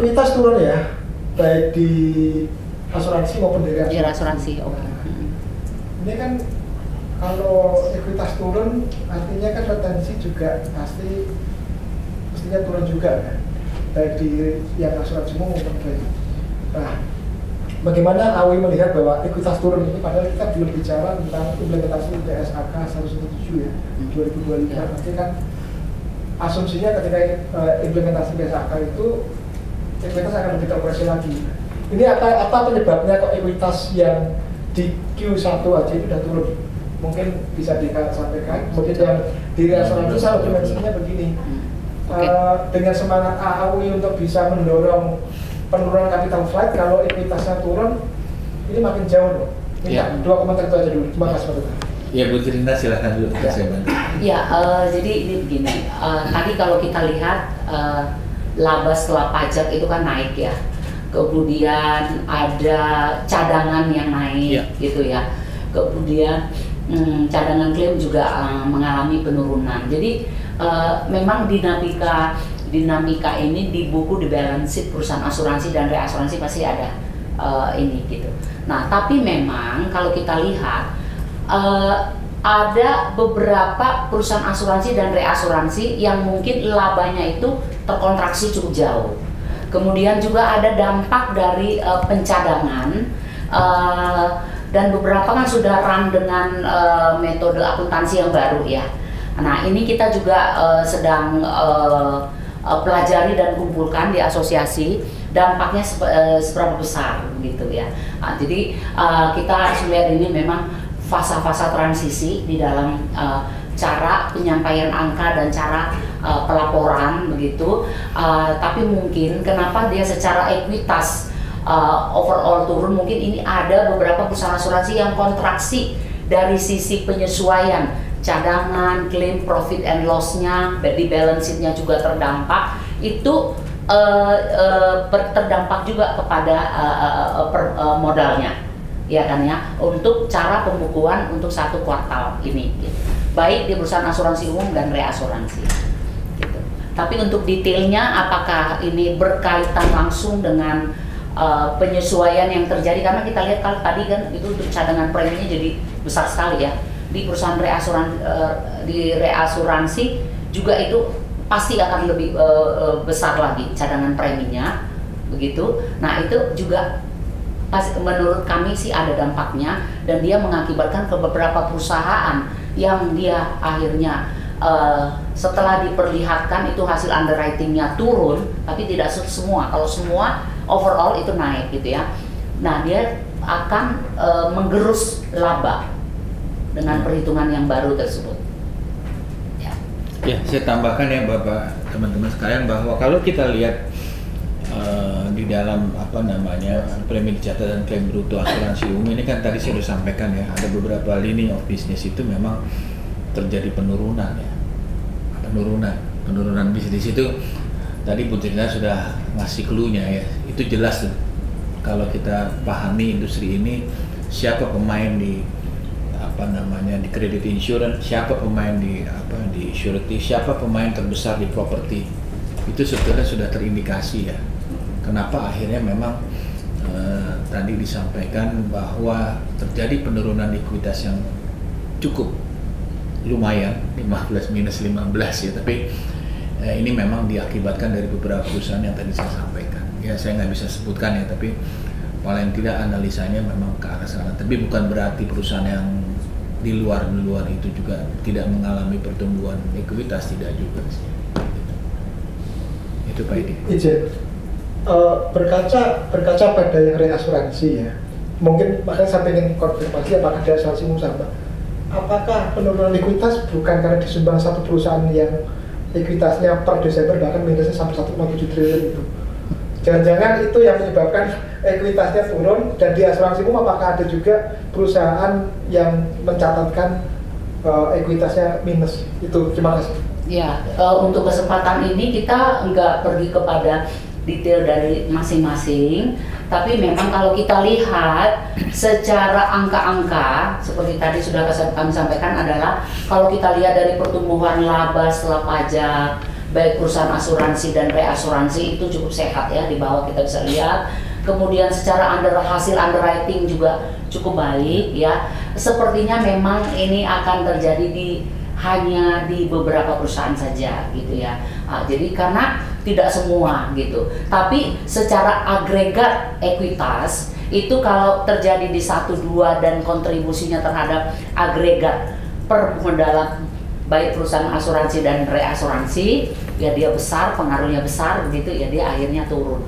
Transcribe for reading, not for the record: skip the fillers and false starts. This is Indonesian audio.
ekuitas turun ya, baik di asuransi maupun di asuransi. Ini kan kalau ekuitas turun, artinya kan retensi juga mestinya turun juga kan, baik di yang asuransi maupun kredit. Nah, bagaimana Awi melihat bahwa ekuitas turun ini, padahal kita belum bicara tentang implementasi PSAK 117 ya, 2025. Nanti kan asumsinya ketika implementasi PSAK itu ekuitas akan lebih teroperasi lagi. Ini apa penyebabnya kok ekuitas yang di Q1 aja itu udah turun? Mungkin bisa disampaikan. Kemudian yang di asuransi saya dimensinya begini. Dengan semangat AAWI untuk bisa mendorong penurunan capital flight, kalau ekuitasnya turun, ini makin jauh loh. Minta dua komentar itu aja dulu. Terima kasih Pak. Ya Bu Trinda, silahkan dulu. Saya bantu. Ya, jadi ini begini. Tadi kalau kita lihat laba setelah pajak itu kan naik ya. Kemudian ada cadangan yang naik gitu ya. Kemudian cadangan klaim juga mengalami penurunan. Jadi memang dinamika ini di buku di balance sheet perusahaan asuransi dan reasuransi pasti ada ini gitu. Nah, tapi memang kalau kita lihat ada beberapa perusahaan asuransi dan reasuransi yang mungkin labanya itu terkontraksi cukup jauh. Kemudian juga ada dampak dari pencadangan dan beberapa kan sudah run dengan metode akuntansi yang baru ya. Nah, ini kita juga sedang pelajari dan kumpulkan di asosiasi dampaknya seberapa besar gitu ya. Nah, jadi kita harus melihat ini memang fasa-fasa transisi di dalam cara penyampaian angka dan cara pelaporan begitu, tapi mungkin kenapa dia secara ekuitas overall turun, mungkin ini ada beberapa perusahaan asuransi yang kontraksi dari sisi penyesuaian cadangan, klaim, profit and loss-nya, di balance sheet-nya juga terdampak, itu terdampak juga kepada modalnya ya kan ya, untuk cara pembukuan untuk satu kuartal ini gitu. Baik di perusahaan asuransi umum dan reasuransi gitu. Tapi untuk detailnya apakah ini berkaitan langsung dengan penyesuaian yang terjadi, karena kita lihat kalau tadi kan itu untuk cadangan preminya jadi besar sekali ya. Di perusahaan reasuransi juga itu pasti akan lebih besar lagi cadangan preminya begitu. Nah, itu juga menurut kami sih ada dampaknya, dan dia mengakibatkan ke beberapa perusahaan yang dia akhirnya setelah diperlihatkan itu hasil underwritingnya turun, tapi tidak semua. Kalau semua overall itu naik gitu ya. Nah, dia akan menggerus laba dengan perhitungan yang baru tersebut. Ya, saya tambahkan ya Bapak, teman-teman sekalian, bahwa kalau kita lihat di dalam premi dicatat dan klaim bruto asuransi umum ini kan tadi saya sudah sampaikan ya, ada beberapa lini of business itu memang terjadi penurunan ya, penurunan bisnis itu. Tadi Bu Trina sudah ngasih clue-nya ya, itu jelas tuh. Kalau kita pahami industri ini, siapa pemain di di credit insurance, siapa pemain di surety, siapa pemain terbesar di properti, itu sebetulnya sudah terindikasi ya. Kenapa akhirnya memang tadi disampaikan bahwa terjadi penurunan likuiditas yang cukup lumayan, 15 minus 15 ya, tapi ini memang diakibatkan dari beberapa perusahaan yang tadi saya sampaikan. Ya, saya nggak bisa sebutkan ya, tapi paling tidak analisanya memang ke arah sana. Tapi bukan berarti perusahaan yang di luar itu juga tidak mengalami pertumbuhan likuiditas, tidak juga sih. Itu Pak Edi. Izin berkaca pada yang reasuransi ya, mungkin makanya saya ingin konfirmasi apakah di asuransi sama. Apakah penurunan likuiditas bukan karena disumbang satu perusahaan yang likuiditasnya per Desember bahkan minusnya sampai 1,7 triliun itu? Jangan-jangan itu yang menyebabkan ekuiditasnya turun, dan di asuransi umum apakah ada juga perusahaan yang mencatatkan ekuiditasnya minus? Itu, terima kasih. Ya, untuk kesempatan ini kita nggak pergi kepada detail dari masing-masing, tapi memang kalau kita lihat secara angka-angka seperti tadi sudah kami sampaikan adalah kalau kita lihat dari pertumbuhan laba setelah pajak, baik perusahaan asuransi dan reasuransi itu cukup sehat ya, di bawah kita bisa lihat. Kemudian secara hasil underwriting juga cukup baik ya. Sepertinya memang ini akan terjadi hanya di beberapa perusahaan saja gitu ya. Jadi karena tidak semua gitu. Tapi secara agregat ekuitas itu kalau terjadi di 1-2 dan kontribusinya terhadap agregat permodalan baik perusahaan asuransi dan reasuransi ya dia besar, pengaruhnya besar begitu ya, dia akhirnya turun.